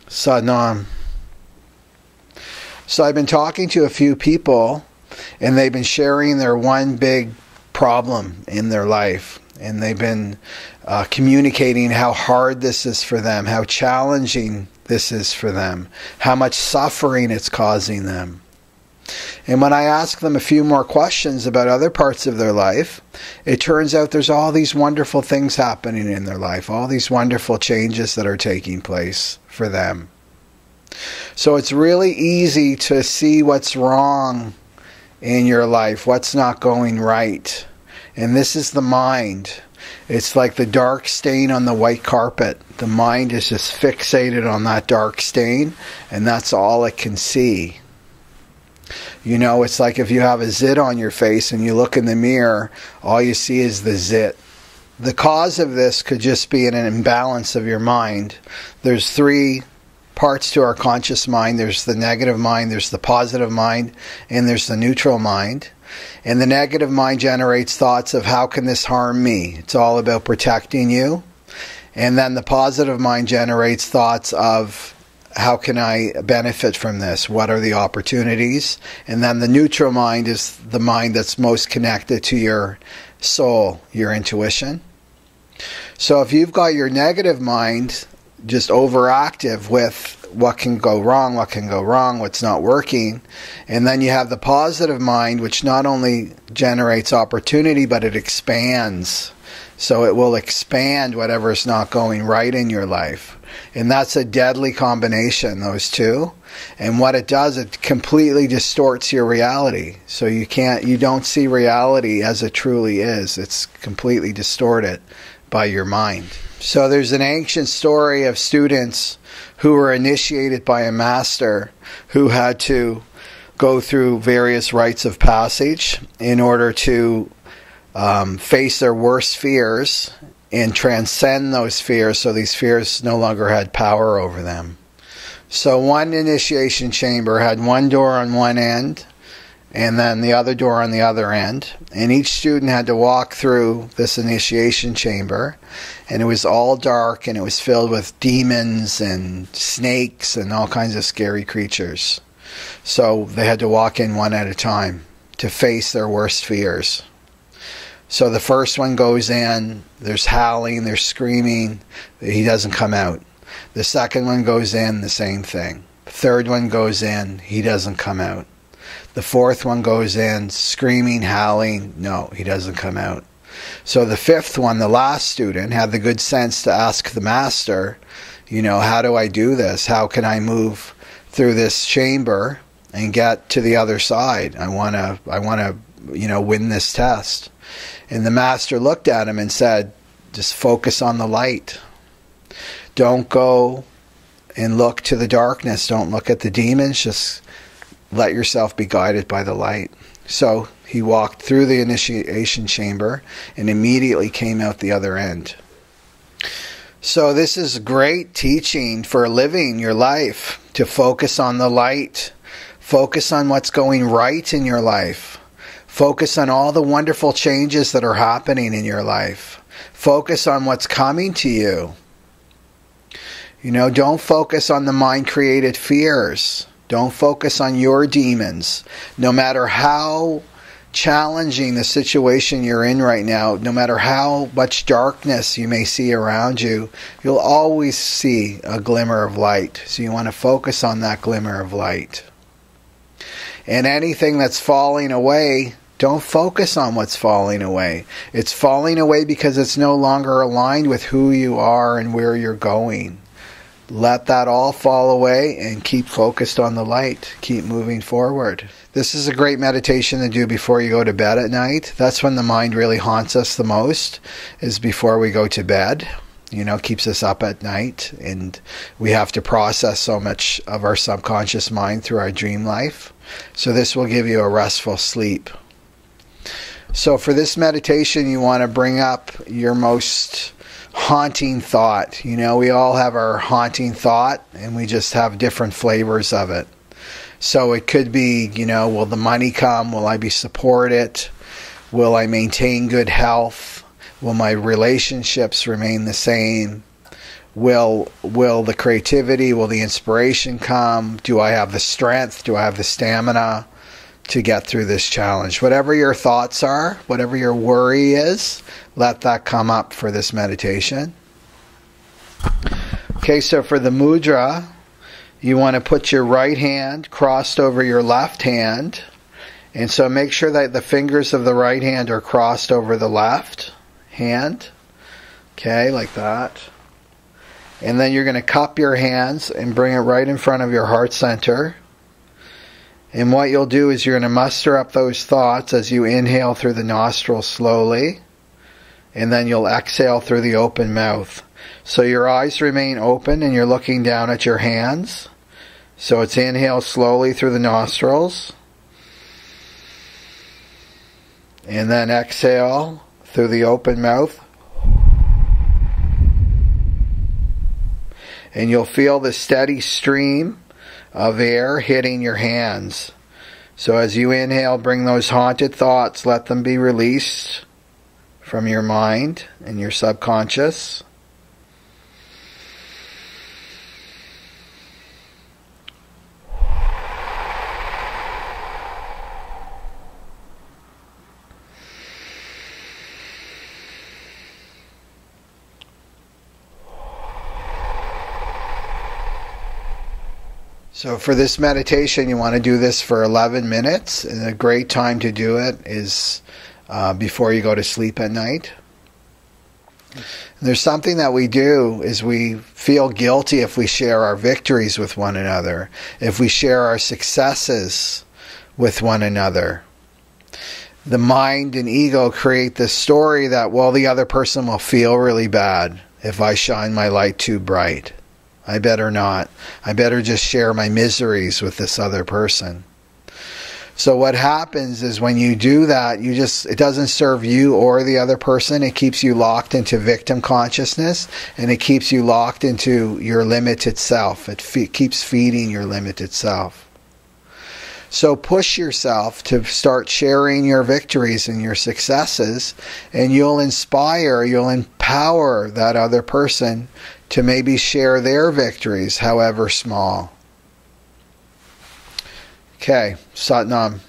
Sadnam. So I've been talking to a few people, and they've been sharing their one big problem in their life. And they've been communicating how hard this is for them, how challenging this is for them, how much suffering it's causing them. And when I ask them a few more questions about other parts of their life, it turns out there's all these wonderful things happening in their life, all these wonderful changes that are taking place for them. So it's really easy to see what's wrong in your life, what's not going right. And this is the mind. It's like the dark stain on the white carpet. The mind is just fixated on that dark stain, and that's all it can see. You know, it's like if you have a zit on your face and you look in the mirror, all you see is the zit. The cause of this could just be an imbalance of your mind. There's three parts to our conscious mind. There's the negative mind, there's the positive mind, and there's the neutral mind. And the negative mind generates thoughts of how can this harm me? It's all about protecting you. And then the positive mind generates thoughts of how can I benefit from this? What are the opportunities? And then the neutral mind is the mind that's most connected to your soul, your intuition. So if you've got your negative mind just overactive with what can go wrong, what's not working, and then you have the positive mind, which not only generates opportunity, but it expands. So it will expand whatever's not going right in your life. And that's a deadly combination, those two. And what it does, it completely distorts your reality. So you don't see reality as it truly is. It's completely distorted by your mind. So there's an ancient story of students who were initiated by a master who had to go through various rites of passage in order to face their worst fears and transcend those fears, so these fears no longer had power over them. So one initiation chamber had one door on one end and then the other door on the other end, and each student had to walk through this initiation chamber, and it was all dark and it was filled with demons and snakes and all kinds of scary creatures. So they had to walk in one at a time to face their worst fears. So the first one goes in, there's howling, there's screaming, he doesn't come out. The second one goes in, the same thing. The third one goes in, he doesn't come out. The fourth one goes in, screaming, howling, no, he doesn't come out. So the fifth one, the last student, had the good sense to ask the master, how do I do this? How can I move through this chamber and get to the other side? I want to, win this test. And the master looked at him and said, just focus on the light. Don't go and look to the darkness. Don't look at the demons. Just let yourself be guided by the light. So he walked through the initiation chamber and immediately came out the other end. So this is great teaching for living your life, to focus on the light. Focus on what's going right in your life. Focus on all the wonderful changes that are happening in your life. Focus on what's coming to you. Don't focus on the mind-created fears. Don't focus on your demons. No matter how challenging the situation you're in right now, no matter how much darkness you may see around you, you'll always see a glimmer of light. So you want to focus on that glimmer of light. And anything that's falling away, don't focus on what's falling away. It's falling away because it's no longer aligned with who you are and where you're going. Let that all fall away and keep focused on the light. Keep moving forward. This is a great meditation to do before you go to bed at night. That's when the mind really haunts us the most, is before we go to bed. Keeps us up at night, and we have to process so much of our subconscious mind through our dream life. So this will give you a restful sleep. So for this meditation, you want to bring up your most haunting thought. We all have our haunting thought, and we just have different flavors of it. So it could be, will the money come? Will I be supported? Will I maintain good health? Will my relationships remain the same? Will the creativity, will the inspiration come? Do I have the strength? Do I have the stamina to get through this challenge? Whatever your thoughts are, whatever your worry is, let that come up for this meditation. Okay, so for the mudra, you want to put your right hand crossed over your left hand. And so make sure that the fingers of the right hand are crossed over the left hand. Okay, like that. And then you're going to cup your hands and bring it right in front of your heart center. And what you'll do is you're going to muster up those thoughts as you inhale through the nostrils slowly. And then you'll exhale through the open mouth. So your eyes remain open and you're looking down at your hands. So it's inhale slowly through the nostrils. And then exhale through the open mouth. And you'll feel the steady stream of air hitting your hands. So as you inhale, bring those haunted thoughts, let them be released from your mind and your subconscious. So for this meditation, you want to do this for 11 minutes. And a great time to do it is before you go to sleep at night. And there's something that we do is we feel guilty if we share our victories with one another, if we share our successes with one another. The mind and ego create this story that, well, the other person will feel really bad if I shine my light too bright. I better not. I better just share my miseries with this other person. So what happens is when you do that, it doesn't serve you or the other person. It keeps you locked into victim consciousness, and it keeps you locked into your limited self. It keeps feeding your limited self. So push yourself to start sharing your victories and your successes, and you'll empower that other person to maybe share their victories, however small. Okay, Sat Nam.